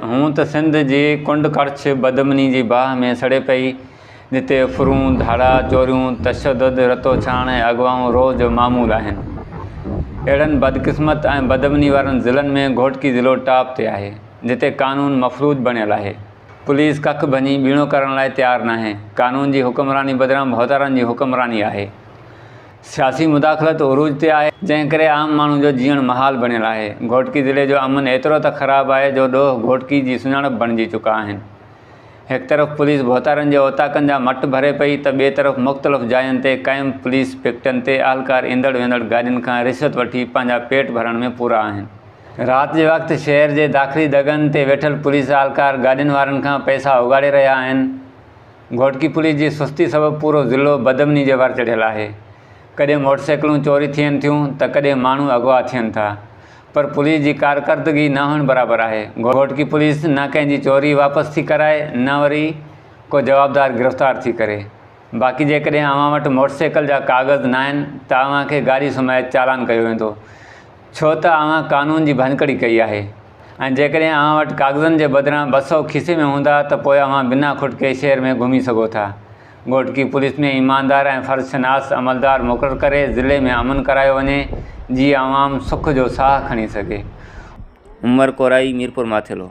हूँ तो सिंध जी कुंड कच्छ बदमनी जी बाह में सड़े पई, जिते फुरूं धाड़ा चोरियूं तशदद रतो छाण ऐं अगवाऊं रोज़ मामूल आहिनि। अहिड़नि बदकिस्मत ऐं बदमनी वारनि ज़िलनि में घोटकी ज़िलो टॉप ते आहे, जिते कानून मफ़लूज बणियल आहे। पुलिस कख भञी बीणो करण लाइ तयारु नाहे। कानून जी हुक्मरानी बदिरां भौतारनि जी हुक्मरानी आहे। सियासी मुदाख़लत उरूज ते आहे, जंहिं करे आम माण्हू जो जीअण महाल बणियल आहे। घोटकी ज़िले जो अमन एतिरो त ख़राबु आहे जो ॾोह घोटकी जी सुञाणप बणिजी चुका आहिनि। हिकु तरफ़ पुलिस भौतारनि जे ओताकनि जा मट भरे पई त ॿिए तरफ़ मुख़्तलिफ़ जायुनि ते क़ाइमु पुलिस पिकटनि ते अहलकार ईंदड़ वेंदड़ गाॾियुनि खां रिश्वत वठी पंहिंजा पेट भरण में पूरा आहिनि। राति जे वक़्तु शहर जे दाख़िली दगनि ते वेठल पुलिस अहलकार गाॾियुनि वारनि खां पैसा उगाड़े रहिया आहिनि। घोटकी पुलिस जी सुस्ती सबबु पूरो ज़िलो बदमनी जे वार चढ़ियल आहे। कॾहिं मोटरसाइकिलूं चोरी थियनि थियूं त कॾहिं माण्हू अगवा थियनि था, पर पुलिस जी कारकर्दगी न हुअणु बराबरि आहे। घोटकी पुलिस न कंहिंजी चोरी वापसि थी कराए, न वरी को जवाबदार गिरफ़्तार थी करे। बाक़ी जेकॾहिं अव्हां वटि मोटरसाइकिल जा काग़ज़ न आहिनि त अव्हांखे गाॾी सुमाए चालान कयो वेंदो, छो त अव्हां कानून जी भञकड़ी कई आहे। ऐं जेकॾहिं अव्हां वटि काग़ज़नि जे बदिरां 200 खीसे में हूंदा त पोइ अव्हां बिना खुटके शहर में घुमी सघो था। घोटकी पुलिस में ईमानदार ऐं फ़र्ज़शनास अमलदार मुक़ररु करे ज़िले में अमन करायो वञे, जीअं आवाम सुख जो साह खणी सघे। उमर कोराई, मीरपुर माथेलो।